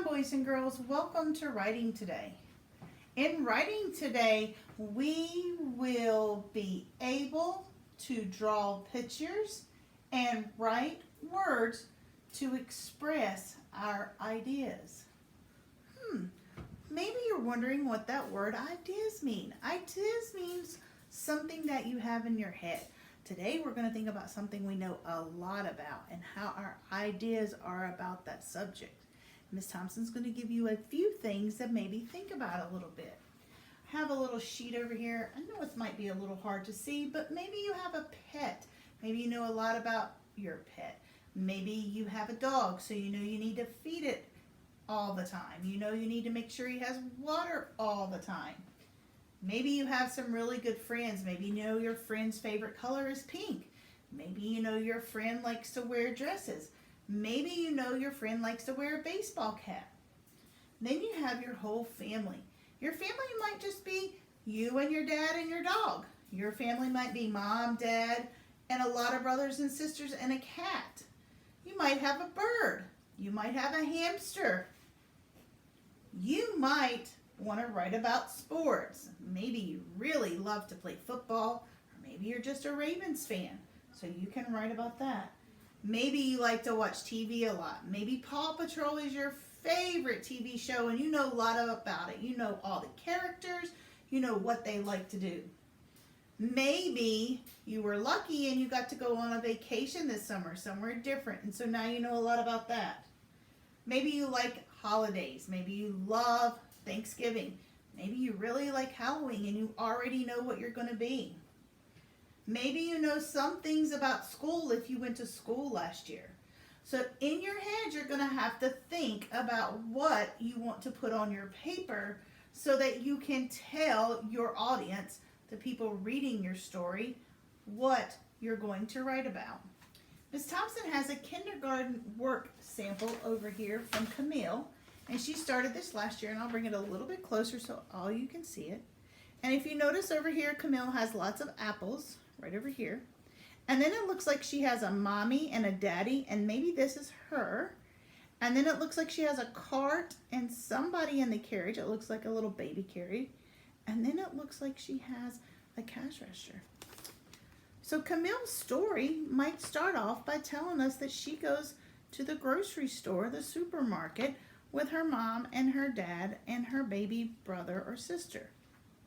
boys and girls. Welcome to Writing Today. In Writing Today, we will be able to draw pictures and write words to express our ideas. Maybe you're wondering what that word ideas mean. Ideas means something that you have in your head. Today we're going to think about something we know a lot about and how our ideas are about that subject. Miss Thompson's going to give you a few things that maybe think about a little bit. I have a little sheet over here. I know it might be a little hard to see, but maybe you have a pet. Maybe you know a lot about your pet. Maybe you have a dog, so you know you need to feed it all the time. You know you need to make sure he has water all the time. Maybe you have some really good friends. Maybe you know your friend's favorite color is pink. Maybe you know your friend likes to wear dresses. Maybe you know your friend likes to wear a baseball cap. Then you have your whole family. Your family might just be you and your dad and your dog. Your family might be mom, dad, and a lot of brothers and sisters and a cat. You might have a bird. You might have a hamster. You might want to write about sports. Maybe you really love to play football, or maybe you're just a Ravens fan, so you can write about that. Maybe you like to watch TV a lot. Maybe Paw Patrol is your favorite TV show and you know a lot about it. You know all the characters, you know what they like to do. Maybe you were lucky and you got to go on a vacation this summer somewhere different, and so now you know a lot about that. Maybe you like holidays. Maybe you love Thanksgiving. Maybe you really like Halloween and you already know what you're going to be. Maybe you know some things about school if you went to school last year. So in your head, you're going to have to think about what you want to put on your paper so that you can tell your audience, the people reading your story, what you're going to write about. Ms. Thompson has a kindergarten work sample over here from Camille, and she started this last year, and I'll bring it a little bit closer so all you can see it. And if you notice over here, Camille has lots of apples right over here. And then it looks like she has a mommy and a daddy, and maybe this is her. And then it looks like she has a cart and somebody in the carriage. It looks like a little baby carriage. And then it looks like she has a cash register. So Camille's story might start off by telling us that she goes to the grocery store, the supermarket, with her mom and her dad and her baby brother or sister.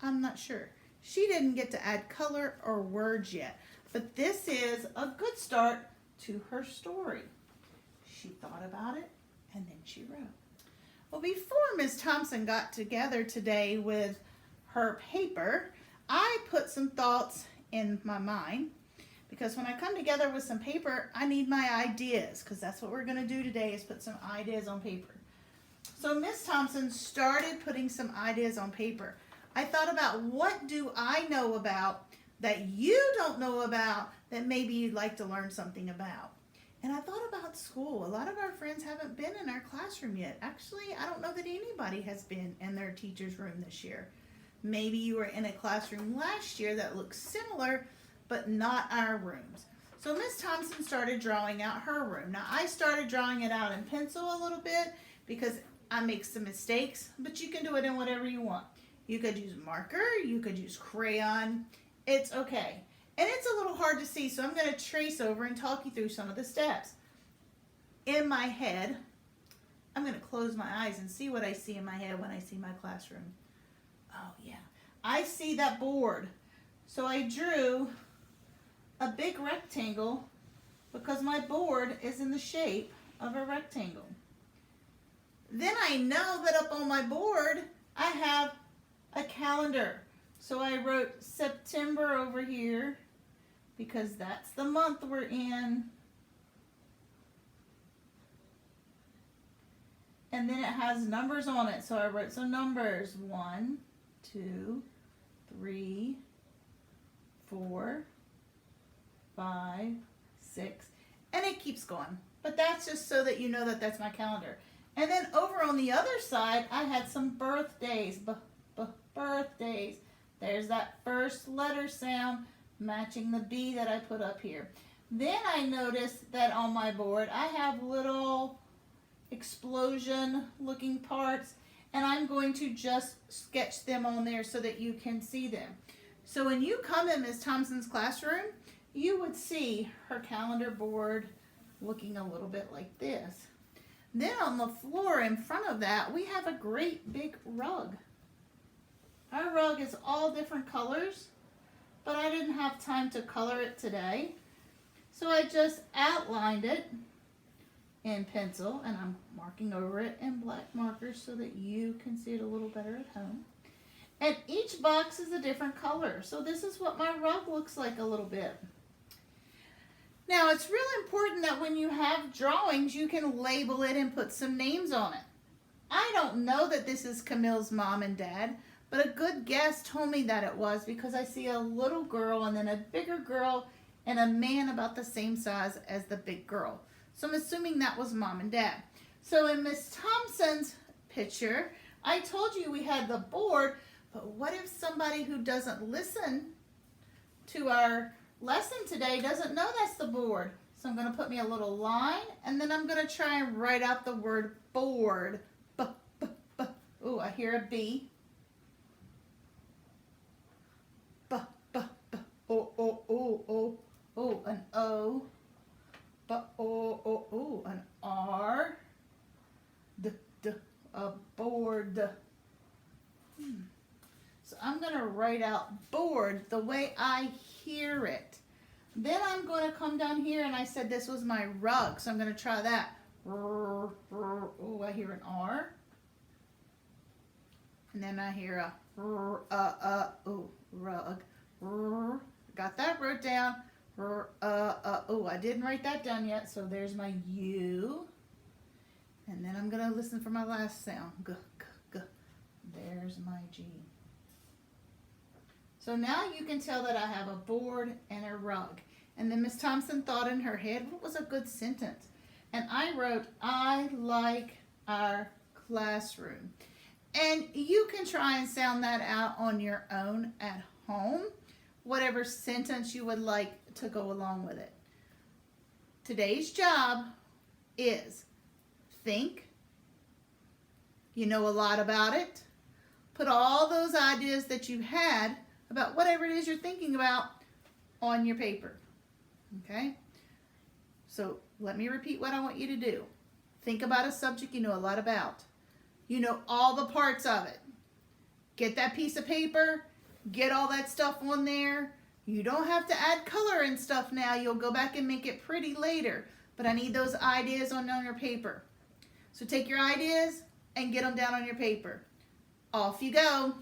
I'm not sure. She didn't get to add color or words yet, but this is a good start to her story. She thought about it and then she wrote. Well, before Ms. Thompson got together today with her paper, I put some thoughts in my mind, because when I come together with some paper, I need my ideas, because that's what we're going to do today, is put some ideas on paper. So Ms. Thompson started putting some ideas on paper. I thought about, what do I know about that you don't know about that maybe you'd like to learn something about? And I thought about school. A lot of our friends haven't been in our classroom yet. Actually, I don't know that anybody has been in their teacher's room this year. Maybe you were in a classroom last year that looks similar, but not our rooms. So Ms. Thompson started drawing out her room. Now, I started drawing it out in pencil a little bit because I make some mistakes, but you can do it in whatever you want. You could use marker, you could use crayon, it's okay. And it's a little hard to see, so I'm going to trace over and talk you through some of the steps. In my head, I'm going to close my eyes and see what I see in my head when I see my classroom. Oh yeah, I see that board. So I drew a big rectangle because my board is in the shape of a rectangle. Then I know that up on my board, I have a calendar. So I wrote September over here because that's the month we're in. And then it has numbers on it. So I wrote some numbers. 1, 2, 3, 4, 5, 6. And it keeps going. But that's just so that you know that that's my calendar. And then over on the other side, I had some birthdays. Birthdays. There's that first letter sound matching the B that I put up here. Then I noticed that on my board, I have little explosion looking parts, and I'm going to just sketch them on there so that you can see them. So when you come in Ms. Thompson's classroom, you would see her calendar board looking a little bit like this. Then on the floor in front of that, we have a great big rug. Our rug is all different colors, but I didn't have time to color it today. So I just outlined it in pencil, and I'm marking over it in black markers so that you can see it a little better at home. And each box is a different color. So this is what my rug looks like a little bit. Now, it's really important that when you have drawings, you can label it and put some names on it. I don't know that this is Camille's mom and dad, but a good guess told me that it was because I see a little girl and then a bigger girl and a man about the same size as the big girl. So I'm assuming that was mom and dad. So in Miss Thompson's picture, I told you we had the board, but what if somebody who doesn't listen to our lesson today doesn't know that's the board? So I'm going to put me a little line, and then I'm going to try and write out the word board. Oh, I hear a B. Oh, an O. An R. A board. So I'm going to write out board the way I hear it. Then I'm going to come down here, and I said this was my rug, so I'm going to try that. Oh, I hear an R. And then I hear a rug. Got that wrote down. Oh, I didn't write that down yet, so there's my U. And then I'm going to listen for my last sound. G, g, g. There's my G. So now you can tell that I have a board and a rug. And then Miss Thompson thought in her head, what was a good sentence? And I wrote, I like our classroom. And you can try and sound that out on your own at home, whatever sentence you would like to go along with it. Today's job is think, you know a lot about it, put all those ideas that you had about whatever it is you're thinking about on your paper. Okay? So let me repeat what I want you to do. Think about a subject you know a lot about. You know all the parts of it. Get that piece of paper, get all that stuff on there. You don't have to add color and stuff now. You'll go back and make it pretty later. But I need those ideas on your paper. So take your ideas and get them down on your paper. Off you go.